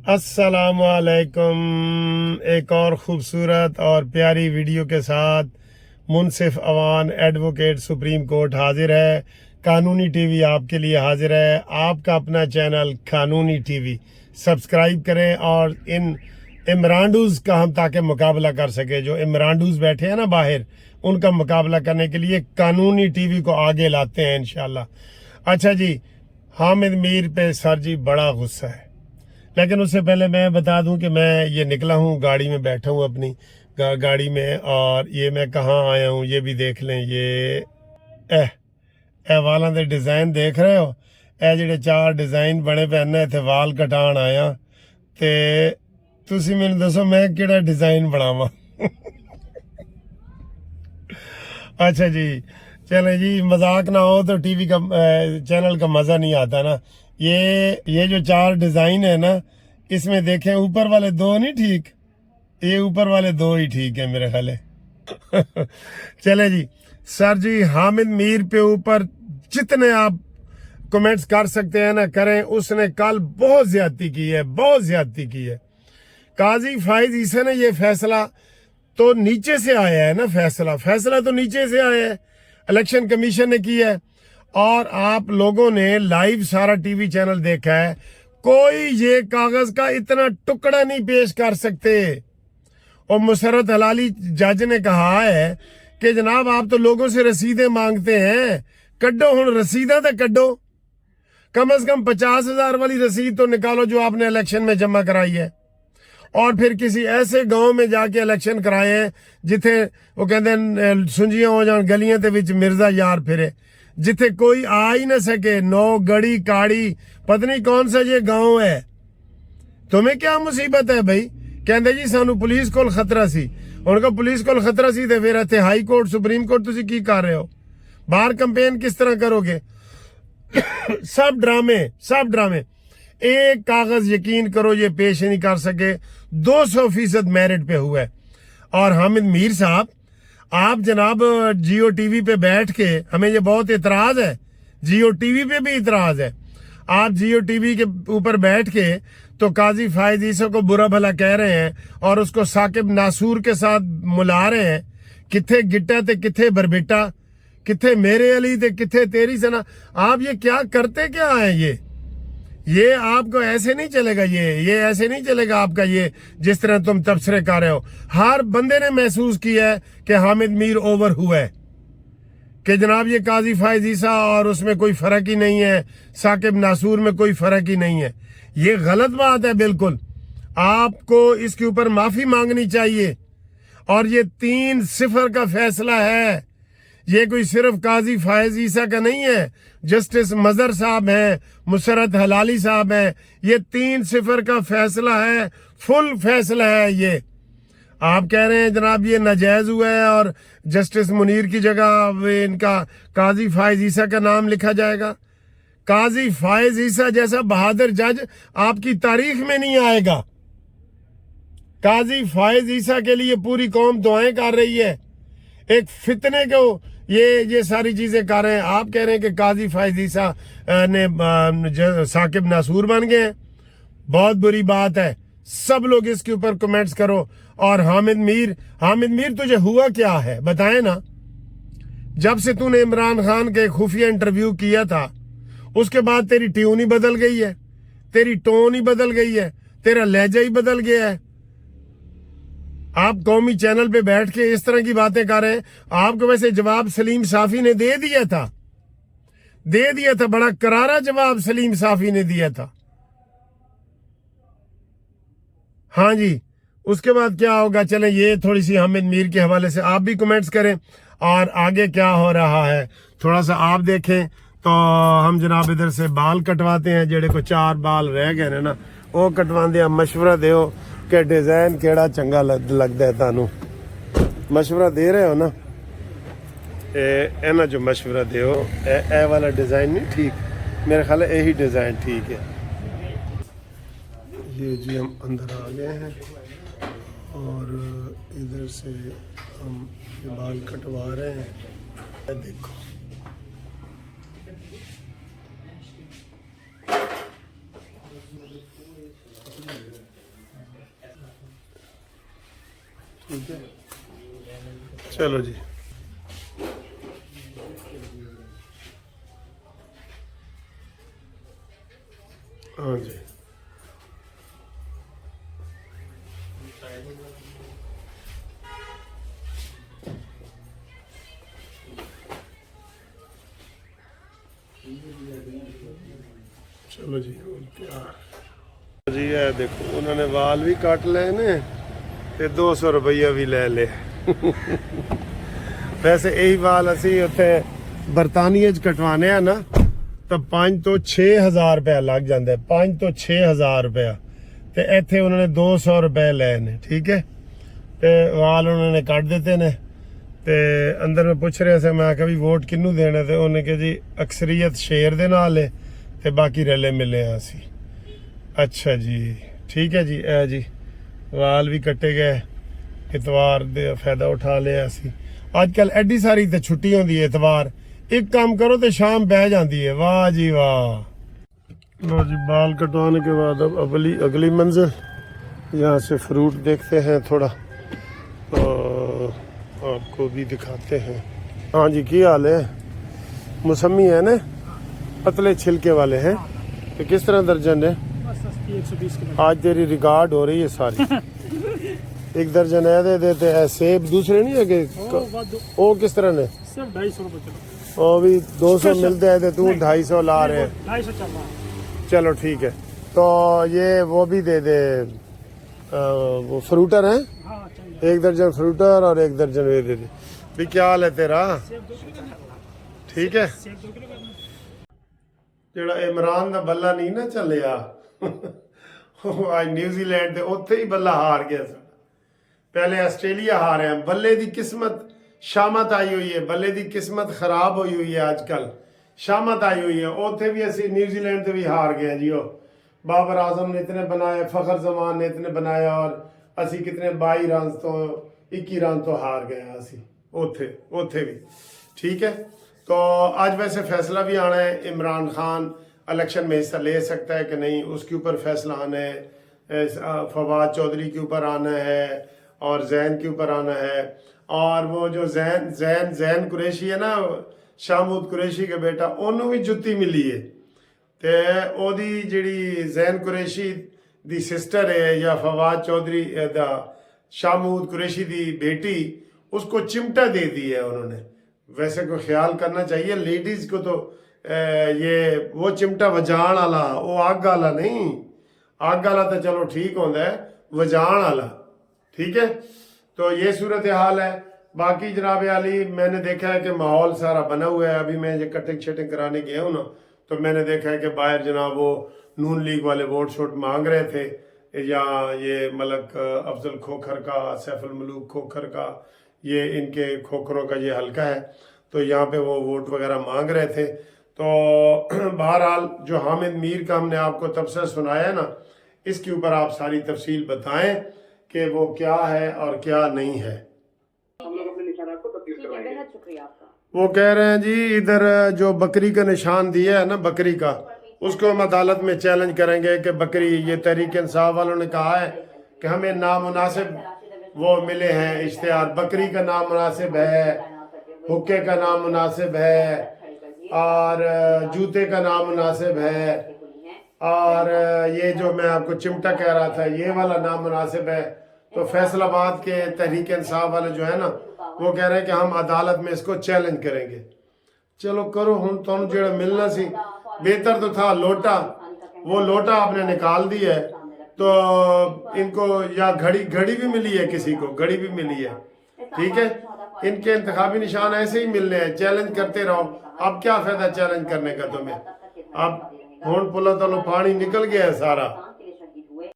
अस्सलामुअलैकुम। एक और ख़ूबसूरत और प्यारी वीडियो के साथ मुनसिफ अवान एडवोकेट सुप्रीम कोर्ट हाजिर है। कानूनी टीवी आपके लिए हाजिर है। आपका अपना चैनल कानूनी टीवी सब्सक्राइब करें और इन इमरानडूज का हम ताकि मुकाबला कर सके। जो इमरानडूज बैठे हैं ना बाहर, उनका मुकाबला करने के लिए कानूनी टीवी को आगे लाते हैं इंशाल्लाह। अच्छा जी, हामिद मीर पे सर जी बड़ा गुस्सा है, लेकिन उससे पहले मैं बता दूं कि मैं ये निकला हूँ, गाड़ी में बैठा हूँ अपनी गाड़ी में, और ये मैं कहाँ आया हूँ ये भी देख लें। ये ए वालों के डिज़ाइन देख रहे हो? ए ਜਿਹੜੇ 4 डिज़ाइन बने पे ने इत्थे वाल कटाण आया ते तुसी मैनूं दसो मैं किहड़ा डिज़ाइन बनावां। अच्छा जी, चलें जी, मजाक ना हो तो टीवी का चैनल का मज़ा नहीं आता ना। ये जो 4 डिज़ाइन है ना, इसमें देखें ऊपर वाले 2 नहीं ठीक, ये ऊपर वाले 2 ही ठीक है मेरे ख्याल है। चले जी, सर जी हामिद मीर पे ऊपर जितने आप कमेंट्स कर सकते हैं ना करें। उसने कल बहुत ज्यादती की है, बहुत ज्यादती की है। काजी फाइज ईसा ने ये फैसला तो नीचे से आया है ना, फैसला तो नीचे से आया है, इलेक्शन कमीशन ने किया है, और आप लोगों ने लाइव सारा टीवी चैनल देखा है। कोई ये कागज का इतना टुकड़ा नहीं पेश कर सकते। और मुसरत हलाली जज ने कहा है कि जनाब आप तो लोगों से रसीदें मांगते हैं, कड्डो हुण रसीदा तो कड्डो, कम से कम 50,000 वाली रसीद तो निकालो जो आपने इलेक्शन में जमा कराई है। और फिर किसी ऐसे गांव में जाके इलेक्शन कराए हैं जिथे वो कहते सुंजियां हो जान गलियां दे विच मिर्जा यार फिरे, जिथे कोई आ ही ना सके। 9 गड़ी काड़ी पता नहीं कौन सा ये गांव है। तुम्हें क्या मुसीबत है भाई? कहते जी सानू पुलिस को खतरा सी। उनका पुलिस को खतरा सी तो फिर इत्थे हाई कोर्ट सुप्रीम कोर्ट तुसी की कर रहे हो? बाहर कैंपेन किस तरह करोगे? सब ड्रामे। एक कागज यकीन करो ये पेश नहीं कर सके। 200% मेरिट पे हुआ है। और हामिद मीर साहब, आप जनाब जियो टीवी पे बैठ के, हमें ये बहुत इतराज है, जियो टीवी पे भी इतराज है। आप जियो टीवी के ऊपर बैठ के तो काजी फायज ईसा को बुरा भला कह रहे हैं और उसको साकिब नासूर के साथ मुला रहे हैं। किथे गिट्टा ते किथे बरबेटा, किथे मेरे अली ते किथे तेरी सना। आप ये क्या करते क्या है? ये आपको ऐसे नहीं चलेगा। ये ऐसे नहीं चलेगा आपका, ये जिस तरह तुम तबसरे कर रहे हो। हर बंदे ने महसूस किया है कि हामिद मीर ओवर हुआ है, कि जनाब ये काजी फायज ईसा और उसमें कोई फर्क ही नहीं है, साकिब नासूर में कोई फर्क ही नहीं है। ये गलत बात है बिल्कुल। आपको इसके ऊपर माफी मांगनी चाहिए। और ये 3-0 का फैसला है। ये कोई सिर्फ काजी फायज ईसा का नहीं है, जस्टिस मजहर साहब हैं, मुसरत हलाली साहब हैं। ये 3-0 का फैसला है, फुल फैसला है। ये आप कह रहे हैं जनाब ये नाजायज हुआ है और जस्टिस मुनीर की जगह इनका काजी फायज ईसा का नाम लिखा जाएगा। काजी फायज ईसा जैसा बहादुर जज आपकी तारीख में नहीं आएगा। काजी फायज ईसा के लिए पूरी कौम दुआएं कर रही है। एक फितने को ये सारी चीजें कर रहे हैं। आप कह रहे हैं कि काजी फायज ईसा ने साकिब नासूर बन गए हैं। बहुत बुरी बात है। सब लोग इसके ऊपर कमेंट्स करो। और हामिद मीर तुझे हुआ क्या है बताए ना? जब से तूने इमरान खान के खुफिया इंटरव्यू किया था, उसके बाद तेरी ट्यून ही बदल गई है, तेरी टोन ही बदल गई है, तेरा लहजा ही बदल गया है। आप कौमी चैनल पे बैठ के इस तरह की बातें कर रहे हैं। आपको वैसे जवाब सलीम साफी ने दे दिया था, बड़ा करारा जवाब सलीम साफी ने दिया था। हाँ जी, उसके बाद क्या होगा? चलें, ये थोड़ी सी हामिद मीर के हवाले से आप भी कमेंट्स करें और आगे क्या हो रहा है थोड़ा सा आप देखें। तो हम जनाब इधर से बाल कटवाते हैं, जेड़े को 4 बाल रह गए ना वो कटवाते हैं। मशवरा दो कि डिजाइन केड़ा चंगा लगता है थानू? मशवरा दे रहे हो ना? ना जो मशवरा दो, ए वाला डिजाइन नहीं ठीक, मेरे ख्याल है यही डिजाइन ठीक है। ये जी हम अंदर आ गए हैं और इधर से हम बाल कटवा रहे हैं। देखो ٹھیک ہے چلو جی ہاں جی چلو جی جی ہے دیکھو انہوں نے وال بھی کٹ لے نے تے 200 روپیہ بھی لے لے ویسے یہی وال اسی اتنے برطانیہ کٹوانے ہیں نا تو 5 تو 6,000 روپیہ لگ جاندے 5 تو 6,000 روپیہ تے ایتھے انہوں نے 200 روپے لے نے ٹھیک ہے تے وال انہوں نے کٹ دیتے نے تے اندر میں پوچھ رہے سے میں کہ بھی ووٹ کنوں دینے تے انہوں نے کہ جی اکثریت شیر دے نال ہے تے باقی رلے ملے ہیں اسی اچھا جی ٹھیک ہے جی اے جی وال بھی کٹے گئے اتوار دے فائدہ اٹھا لیا اسی آج کل ایڈی ساری تے چھٹی ہوندی ہے اتوار ایک کام کرو تے شام بہ جاندی ہے واہ جی واہ لو جی بال کٹوانے کے بعد اب اگلی منزل یہاں سے فروٹ دیکھتے ہیں تھوڑا آپ کو بھی دکھاتے ہیں ہاں جی کی حال ہے موسمی ہے نا پتلے چھلکے والے ہیں کہ کس طرح درجن ہے آج تیری ریکارڈ ہو رہی ہے ساری ایک درجن ہے دے دیتے ہیں سیب دوسرے نہیں ہے کہ وہ کس طرح نے وہ بھی 200 ملتے ہیں تو 250 لا رہے ہیں چلو ٹھیک ہے تو یہ وہ بھی دے دے وہ فروٹر ہیں ایک درجن فروٹر اور ایک درجن وہ دے دے بھی کیا حال ہے تیرا ٹھیک ہے جڑا عمران دا بلہ نہیں نا چلیا آج نیوزی لینڈ دے اوتھے ہی بلہ ہار گیا سا پہلے آسٹریلیا ہارے ہیں بلے دی قسمت شامت آئی ہوئی ہے بلے دی قسمت خراب ہوئی ہوئی ہے آج کل شامت آئی ہوئی ہے اوتھے بھی اسی نیوزی لینڈ تے بھی ہار گئے جی بابر اعظم نے اتنے بنائے فخر زمان نے اتنے بنائے اور اسی کتنے 22 رن تو 21 رن تو ہار گئے ہیں اسی اوتھے بھی ٹھیک ہے تو آج ویسے فیصلہ بھی آنا ہے عمران خان الیکشن میں حصہ لے سکتا ہے کہ نہیں اس کے اوپر فیصلہ آنا ہے فواد چودھری کے اوپر آنا ہے اور زین کے اوپر آنا ہے اور وہ جو زین قریشی ہے نا شامود قریشی کے بیٹا انہوں بھی جتی ملی ہے تے او دی جڑی زین قریشی دی سسٹر ہے یا فواد چودھری دا شامود قریشی دی بیٹی اس کو چمٹا دے دی ہے انہوں نے ویسے کوئی خیال کرنا چاہیے لیڈیز کو تو یہ وہ چمٹا وجان والا وہ آگ والا نہیں آگ والا تو چلو ٹھیک ہوتا ہے وجان والا ٹھیک ہے تو یہ صورتحال ہے باقی جناب علی میں نے دیکھا ہے کہ ماحول سارا بنا ہوا ہے ابھی میں یہ کٹنگ شٹنگ کرانے گیا ہوں نا تو میں نے دیکھا ہے کہ باہر جناب وہ نون لیگ والے ووٹ شوٹ مانگ رہے تھے یا یہ ملک افضل کھوکھر کا سیف الملوک کھوکھر کا یہ ان کے کھوکھروں کا یہ حلقہ ہے تو یہاں پہ وہ ووٹ وغیرہ مانگ رہے تھے تو بہرحال جو حامد میر کا ہم نے آپ کو تبصرہ سنایا ہے نا اس کے اوپر آپ ساری تفصیل بتائیں کہ وہ کیا ہے اور کیا نہیں ہے وہ کہہ رہے ہیں جی ادھر جو بکری کا نشان دیا ہے نا بکری کا اس کو ہم عدالت میں چیلنج کریں گے کہ بکری یہ تحریک انصاف والوں نے کہا ہے کہ ہمیں نامناسب وہ ملے ہیں اشتہار بکری کا نامناسب ہے حکے کا نامناسب ہے اور جوتے کا نامناسب ہے اور یہ جو میں آپ کو چمٹا کہہ رہا تھا یہ والا نامناسب ہے تو فیصل آباد کے تحریک انصاف والے جو ہے نا وہ کہہ رہے ہیں کہ ہم عدالت میں اس کو چیلنج کریں گے چلو کرو ہن تو جڑا ملنا سی بہتر تو تھا لوٹا وہ لوٹا آپ نے نکال دی ہے تو ان کو یا گھڑی بھی ملی ہے کسی کو گھڑی بھی ملی ہے ٹھیک ہے ان کے انتخابی نشان ایسے ہی ملنے ہیں چیلنج کرتے رہو اب کیا فائدہ چیلنج کرنے کا تمہیں اب ہون پلا تو پانی نکل گیا ہے سارا